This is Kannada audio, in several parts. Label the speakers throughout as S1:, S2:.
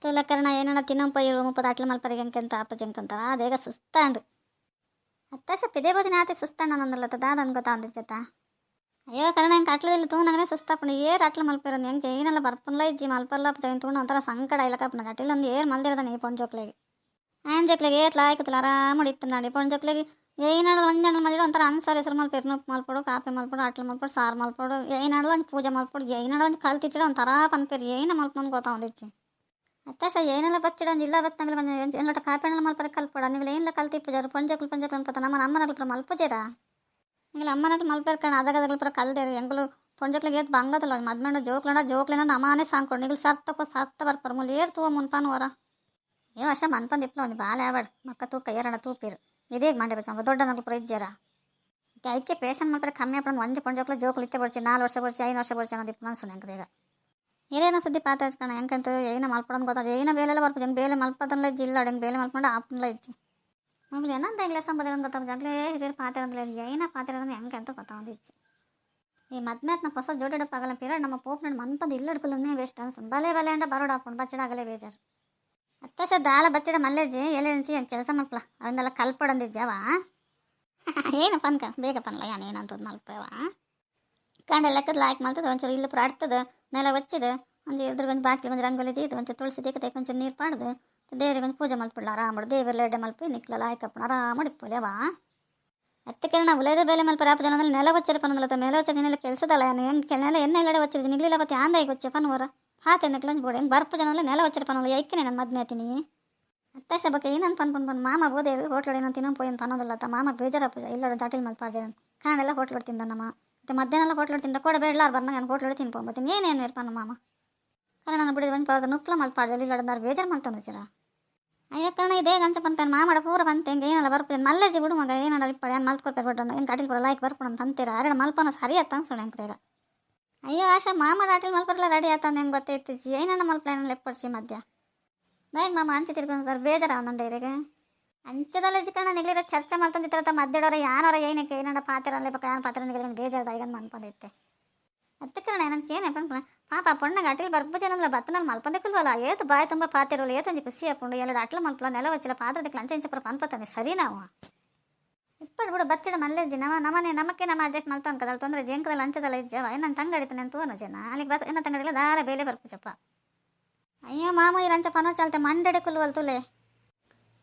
S1: ತುಲಕರಣ ಏನಣ್ಣ ತಿನ್ನೊಂಪಯ್ಯ ಮುಪ್ಪದು అట్ల మల్పరికి ಎಂಕೆಂತ ಅಪ್ಪ ಜಂಕಂತಾರ ಅದೇಗ ಸುಸ್ತಾಂಡು ಅತ್ತಶ ಪಿದೇ ಬೋದಿನ ಆತೆ ಸುಸ್ತಾಂಡ ನಂದಲ್ಲತ್ತ ದಾದನ್ ಗೊತ್ತಾಂದಿತ್ತ ಅಯ್ಯೋ ಕರ್ಣ ಹೆಂಗೆ ಅಟ್ಲದಲ್ಲಿ ತೂನಗನೆ ಸುಸ್ತಾಪಣ ಏರ್ ಅಟ್ಲ ಮಲ್ಪಿರೋದು ಹೆಂಗೆ ಏನೆಲ್ಲ ಬರ್ಪನ್ಲ ಇಜ್ಜಿ ಮಲ್ಪಲ್ಲ ಜೈನ್ ತೂಣ ಒಂಥರ ಸಂಕಟ ಇಲ್ಲಕಪ್ಪನ ಅಟ್ಟಿಲ್ಲೊಂದು ಏರ್ ಮಲ್ದಿರೋದಾನೆ ಈ ಪೊಂಜೋಕ್ಲೆಗೆ ಆಂಜೋಕ್ಲೆಗೆ ಏತ್ಲ ಆಯ್ಕತ್ತಲ್ಲ ಆರಾಮ ಇತ್ತು ನಾಡಿ ಪೊಂಜೋಕ್ಲೆಗೆ ಏನಾಡಲ್ಲ ಒಂಜಾಡಲ್ ಮಲ್ಜಿಡು ಒಂಥರ ಅನ್ಸಾರಿ ಹೆಸರು ಮಲ್ಪೇರು ನುಪ್ಪು ಮಲ್ಪಡು ಕಾಪಿ ಮಲ್ಪಡು ಅಟ್ಲ ಮಲ್ಪಡು ಸಾರು ಮಲ್ಪಡು ಏನಾಡಲ್ಲ ಒಂದು ಪೂಜೆ ಮಲ್ಪಡು ಏನಾಡಲ್ಲ ಒಂದು ಕಲ್ತಿಚ್ಚಿಡ ಒಂಥರ ಪನ್ಪೇರು ಏನ ಮಲ್ಪೊಂದು ಗೊತ್ತಾವಂದಿಚ್ಚಿ ಅತ್ತಶ ಏನೆಲ್ಲ ಬಚ್ಚಿಡ ಒಂದು ಇಲ್ಲ ಬತ್ತಂಗಿಲ್ಲ ಒಂದು ಎಲ್ಲೊಟ್ಟ ಕಾಪಿ ಹಣ್ಣು ಮಲ್ಪರೆ ಕಲ್ಪಡ ನೀವು ಏನೆಲ್ಲ ಕಲ್ತಿ ಪೂಜಾರು ಪೊಂಜೋಕ್ಲು ಅನ್ಪತ್ತ ನಮ್ಮ ಅಮ್ಮನಗ್ಲತ್ರ ಮಲ್ಪುಜೇರ ನಿಂಗೆ ಅಮ್ಮನಗ್ಲು ಮಲ್ಪೇರು ಕಣ ಅದಾಗದ್ರ ಕಲ್ದೇರು ಎಂಗ್ಲು ಪೊಂಜೋಕ್ಲಿಗೆ ಏತ್ ಬಂಗದಲ್ಲ ಮದ್ಮೆಂಡು ಜೋಕ್ಲೇನ ನಮಾನೇ ಸಾಂಕೊಂಡು ನಿಗ್ಲು ಸತ್ತ ಬರ್ಪರು ಮುಲ್ ಏರ್ ತೂವ ಮುನ್ಪಾನು ವರ ಏ ವರ್ಷ ಮನ್ಪಂದು ಇಪ್ಪಲು ಒಂದು ಬಾಳೆ ಆವಾಡು ಮಕ್ಕ ತೂಕ ಏರಣ ತೂಪಿರು ಇದೇಗ ಮಾಡಿ ಬಚ್ಚ ದೊಡ್ಡ ನಗ್ಲು ಪುರ ಇಜ್ಜಾರ ಐಕೆ ಪೇಷನ್ ಮಾಡ್ತಾರೆ ಕಮ್ಮಿ ಅಪ್ಪಂದು ಒಂಜಿ ಪೊಂಜೋಕ್ಲು ಜೋಕ್ಲು ಇತ್ತೆ ಬಡ್ಚಿ 4 ವರ್ಷ ಬಡ್ಚಿ 5 ವರ್ಷ ಬಡ್ಚಿ ಅನ್ನೋದು ಇಪ್ಪು ಸುಣ್ಣ ಹೆಂಗದೀಗ ಏನೇನೋ ಸುದ್ದಿ ಪಾತ ಹಚ್ಕೋಣ ಹೆಂಗಂತ ಏನ ಮಲ್ಪಡೋದು ಗೊತ್ತಾಗ ಏನ ಬೇಲೆಲ್ಲ ಬರ್ಬೋದು ಹೆಂಗೆ ಬೇಲೆ ಮಲ್ಪದಲ್ಲ ಇಜ್ಜಿ ಇಲ್ಲ ಹೆಂಗೆ ಬೇಲೆ ಮಲ್ಕೊಂಡು ಆಪನ್ಲ ಇಜ್ಜಿ ಮಗ್ಲು ಏನಂತ ಹೆಂಗ್ಲೆ ಸಂಬಂಧ ಗೊತ್ತಾಗ ಜಗ್ಲೇ ಹಿರಿಯರು ಪಾತಿರಂದ್ರೆ ಏನ ಪಾತಿರೋದು ಹೆಂಗೆ ಅಂತ ಗೊತ್ತಾಗೊಂದು ಇಜ್ಜಿ ಈ ಮದ್ಮೆತ್ನ ಹೊಸ ಜೋಡಿಡಪ್ಪಾಗಲ್ಲ ಪೀರಿಯಡ್ ನಮ್ಮ ಪೋಪ್ ನೋಡಿ ಮನ್ಪಂದು ಇಲ್ಲ ಹಿಡ್ಕಲನ್ನೇ ವೇಸ್ಟ್ ಅನ್ಸುಂಡು ಬಲೆ ಅಂಡ ಬರೋಡು ಹಾಕೊಂಡು ಬಚ್ಚಡಾಗಲೇ ಬೇಜಾರು ಅತ್ತಶ ದಾಲ ಬಚ್ಚಡ ಮಲ್ಲೆಜ್ಜಿ ಎಲೆ ಹೆಂಚಿ ಕೆಲಸ ಮಲ್ಪಲ ಅವನ್ನೆಲ್ಲ ಕಲ್ಪಡಂದಿಜ್ಜವ ಏನಪ್ಪ ಅನ್ಕ ಬೇಗ ಪನ್ಲ ಏನೇನಂತದ್ದು ಮಲ್ಪವ ಕಂಡ ಲೆಕ್ಕದ ಲಾಯ್ಕ್ ಮಲ್ತದ ಒಂಚೂರು ಇಲ್ಲ ಪ್ರಾಡ್ತದ ನೆಲ ಒಚ್ಚಿದ ಒಂದು ಎದುರು ಬಾಕಿ ಒಂದು ರಂಗೋಲಿ ತೀದು ಒಂಚೂರು ತುಳಸಿ ತೆಗೆ ಒಂಚೂರು ನೀರು ಪಾಡ್ದು ದೇವ್ರಿಗೆ ಒಂದು ಪೂಜೆ ಮಲ್ಪಿಡ್ಲ ಆರಾಮಡು ದೇವರೆಲ್ಲ ಎಡ್ಡೆ ಮಲ್ಪಿ ನಿಕ್ಲಲ್ಲ ಆಯ್ಕಪ್ಪಣ ಆರಾಮಡಿ ಪೊಲೆವಾ ಅತ್ತಕ್ಕೆ ನಾವು ಉಲೇದ ಬೇಲೆ ಮಲ್ಪರ ಆಪ ಜನ ನೆಲ ಒಚ್ಚರ ಪನ್ನದಲ್ಲ ಮೇಲೆ ಒಚ್ಚದ ನೆಲ ಕೆಲಸದಲ್ಲ ಹೆಂಗೆ ನೆಲ ಎಣ್ಣೆ ಒಚ್ಚಿದ ನಿಗ್ಲಿಲ್ಲ ಮತ್ತೆ ಆಂದಾಗಿ ಒಚ್ಚ ಪನ್ವರ ಹಾತೆ ನೆಕ್ಲಂಜ್ ಬೋಡೆ ಹೆಂಗೆ ಬರ್ಪ ಜನ ನೆಲ ಒಚ್ಚರ ಪನ್ನಲ್ಲ ಐಕ್ಕನೆ ನನ್ನ ಮದ್ನೆ ಆತೀನಿ ಅತ್ತಶ ಬಗ್ಗೆ ಏನಂತ ಪನ್ಪನ್ ಮಾಮ ಬೋದೇರು ಹೋಟ್ಲು ಏನಂತ ತಿನ್ನೋ ಪೋಯನ್ ಪನ್ನೋದಲ್ಲ ಮಾಮ ಬೇಜಾರ ಪೂಜ ಇಲ್ಲ ಚಾಟಿಲ್ ಮಲ್ಪಾಡ್ಜ ಕಾಣೆಲ್ಲ ಹೋಟ್ಲು ತಿಂದ ನಮ್ಮ ಮತ್ತೆ ಮಧ್ಯಾಹ್ನ ಹೋಟ್ಲು ತಿಂದ ಕೂಡ ಬೇಡಲಾರ ಬರ್ನ ನಾನು ಹೋಟ್ಲು ತಿನ್ಕೊಂಬತ್ತೀನಿ ಏನೇನು ಇರ್ಪಾನ ಮಾಮ ಕಾರಣ ನಾನು ಬಿಡಿದ ಒಂದು ಪಾದ ನುಪ್ಪಲ ಮಲ್ಪಾಡ್ಜಲ್ಲಿ ಇಲ್ಲಡಂದಾರು ಬೇಜಾರು ಮಲ್ತಾನು ಚರ ಅಯ್ಯೋ ಕಾರಣ ಇದೇ ಗಂಚ ಪಂತಾನೆ ಮಾಮಾಡ ಪೂರ ಬಂತೆ ಹೆಂಗೆ ಏನಲ್ಲ ಬರ್ಪೇನು ಮಲ್ಲಜ್ಜಿ ಬಿಡು ಮಗ ಏನಾಡಲ್ಲ ಇಪ್ಪಡೆ ಏನು ಮಲ್ತ್ಕೊಳ್ಪೇರು ಬಿಡ್ರನು ಹೆಂಗೆ ಅಟಿಲ್ ಬರೋ ಲಾಯ್ಕ್ ಬರ್ಪಣ ಅಂತ ಅಂತೀರ ಅರೆ ಮಲ್ಪನ ಸರಿ ಆತ ಅನ್ಸೋಣ ಹೆಂಗೆ ಅಯ್ಯೋ ಆಶಾ ಮಾಮಾಡ ಅಟಿಲ್ ಮಲ್ಪರ್ಲ ರೆಡಿ ಆತ ಹೆಂಗೆ ಗೊತ್ತೈತಿಜ್ಜಿ ಏನಣ್ಣ ಮಲ್ಪೇನ ಲೆಪ್ಪಡ್ಸಿ ಮಧ್ಯ ನಾಯಕ್ ಮಾಮ ಅಂಚೆ ತಿರ್ಕೊಂಡು ಸರ್ ಬೇಜಾರ ಅವನಂಡ ಇರಿಗೆ ಅಂಚದಲ್ಲ ಕಣ ನಿಗ್ಲಿರ ಚರ್ಚೆ ಮಲ್ತಂದಿತ್ತ ಮಧ್ಯಡೋರ ಯಾನೋರ ಏನಕ್ಕೆ ಏನಣ್ಣ ಪಾತಿರಲ್ಲೇ ಪಕ್ಕ ಏನು ಪಾತ್ರ ನಿಗ್ಲಿ ಬೇಜಾರ್ದ ಈಗ ಮನ್ಪಂದಿತ್ತೆ ಅದಕ್ಕೆ ನನಗೆ ಏನೇ ಪನ್ಪ ಪಾಪ ಪೊಣ್ಣಗೆ ಅಟಿಲ್ ಬರ್ಬುಜನಂದ್ರೆ ಬತ್ತನಲ್ಲಿ ಮಲ್ಪಂದಿಕ್ಕಲ್ವಲ್ಲ ಏತು ಬಾಯಿ ತುಂಬ ಪಾತಿರೋಲ್ಲ ಏತಂದು ಖುಷಿ ಹಾಕೊಂಡು ಎರಡು ಅಟ್ಲ ಮಲ್ಪಲ ನೆಲ ವಚ್ಚಲ ಪಾತ್ರದಕ್ಕೆ ಲಂಚ ಇಂಚಪ್ರ ಪನ್ಪತ್ತಾನೆ ಸರಿ ನಾವು ಇಪ್ಪಡು ಬಿಡು ಬಚ್ಚಿಡ ಮಲ್ಲೆಜ್ಜಿ ನಮ್ಮನೆ ನಮಕ್ಕೆ ನಮ್ಮ ಅಡ್ಜಸ್ಟ್ ಮಲ್ತ ಅನ್ಕದಲ್ಲ ತೊಂದರೆ ಜೇಂಕದಲ್ಲಿ ಲಂಚದಲ್ಲ ಇಜ್ಜವ ನನ್ನ ತಂಗಡಿತಾನೆ ಅಂತ ತೋನು ಜನ ಅಲ್ಲಿಗೆ ಬಸ್ ಏನ ತಂಗಡಿಲ್ಲ ದಾರ ಬೇಲೆ ಬರ್ಪುಚಪ್ಪ ಅಯ್ಯೋ ಮಾಮ ಈ ಲಂಚ ಪನೋ ಚಾಲ್ತೆ ಮಂಡೆಡೆ ಕುಲ್ವಲ್ ತುಲೆ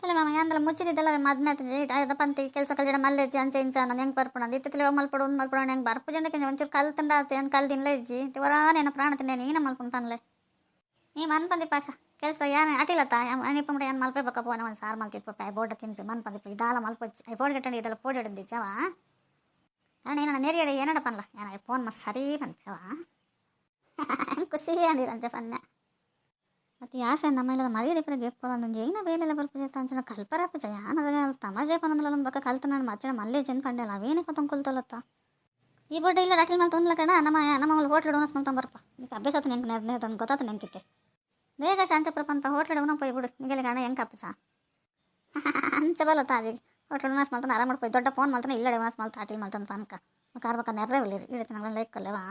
S1: ತಲೆ ಮಾಮ ಅಂದಲ್ಲ ಮುಚ್ಚಿದ್ದಲ್ಲ ಮದ್ಮೆತ್ಜಿ ಪಂತಿ ಕೆಲಸ ಕಲ್ಜಡ ಮಲ್ಲೆಜ್ಜಿ ಅಂಚೆ ಇಂಚ ನಾನು ಹೆಂಗೆ ಬರ್ಪಣದು ಇತ್ತಲೆ ಮಲ್ಪಡು ಒಂದು ಮಲ್ಪಡ ಹೆಂಗೆ ಬರ್ಪು ಜನಕ್ಕೆ ಒಂಚೂರು ಕಲ್ತಂಡ ಏನು ಕಲ್ದಿನ್ಲ ಇಜ್ಜಿ ವರಾನೇನ ಪ್ರಾಣ ತಿನ್ನೇ ನೀನು ಮಲ್ಕೊಂಡು ಪನ್ಲೆ ನೀ ಮನ್ಪಂದಿ ಪಾಶ ಕೆಲಸ ಏನು ಅಟಿಲತ್ತ ಅನಿಪಂಬ ಏನು ಮಲ್ಪೇಬೇಕಪ್ಪ ಒಂದು ಸಾರು ಮಲ್ತಿಪ್ಪ ಬೋಟ ತಿನ್ಪಿ ಮನ್ಪಂದಿಪ್ಪ ಇದಾಲ ಮಲ್ಪಚ್ಚಿ ಐ ಗಟ್ಟಂಡಿ ಇದೆಲ್ಲ ಪೋಡಿ ಹಿಡಿದಿಚ್ಚವ ಕಾರಣ ಏನಣ್ಣ ನೆರಿಯಡೆ ಏನಡ ಪನ್ಲ ಏನ ಫೋನ್ ಮಸ್ತ್ ಸರಿ ಪನ್ಪೇವ ಖುಷಿ ಅಂದಿರಂಚೆ ಪನ್ನೆ ಮತ್ತು ಯಾಸೆ ನಮ್ಮೆಲ್ಲ ಮರ್ಯಾದಿಪ್ಪರ ಗೆಪ್ಪಲ್ಲ ನಂದು ಏನ ಬೇಲೆಲ್ಲ ಬರ್ಪುಜೈತ ಅಂಚನ ಕಲ್ಪರ ಪೂಜ ಯಾನದ ತಮಾಷೆ ಪನ್ನದಲ್ಲ ನನ್ನ ಬಕ್ಕ ಕಲ್ತ ನಾನು ಮಚ್ಚಣ ಮಲ್ಲೆ ಜನ್ ಪಂಡೆಲ್ಲ ಅವೇನೇ ಕೊತ್ತೊಂಕೊಲ್ತಲ್ಲತ್ತ ಈ ಬೋಟ ಇಲ್ಲ ಅಟಿಲ್ ಮೇಲೆ ತೊಂದ್ಲ ಕಣ ನಮ್ಮ ಹೋಟ್ಲು ಉಣಸ್ ಮಲ್ತೊಂಬ ಬರ್ಪ ಈಗ ಅಭ್ಯಾಸ ಆತ ನೆಂಗೆ ತಂದು ಗೊತ್ತಾತ ನೆಂಕಿತ್ತೆ ಬೇಗ ಶಾಂಚಪ್ರ ಪಂಪ ಹೋಟ್ಲು ಉಣ ಪೋಯ್ ಬಿಡು ನಿಗಲಿ ಗಣ ಹೆಂಗೆ ಕಪ್ಪಸ ಅಂಚ ಬಲ್ಲತ್ತ ಅದೀಗ ಹೋಟ್ಲು ಉಣಸ್ ಮಲ್ತಾನೆ ಆರಾಮ ಮಾಡ್ಪೋಯ್ ದೊಡ್ಡ ಫೋನ್ ಮಲ್ತಾನೆ ಇಲ್ಲಡೆ ಉಣಸ್ ಮಲ್ತ ಅಟಿಲ್ ಮಲ್ತಾನೆ ಪನ್ಕ ಕಾರ್ಬಕ್ಕ ನೆರ್ರೆ ಒಳ್ಳಿರಿ ಇಡತ್ತೆ ನಂಗೆ ಲೆಕ್ಕಲ್ಲವಾ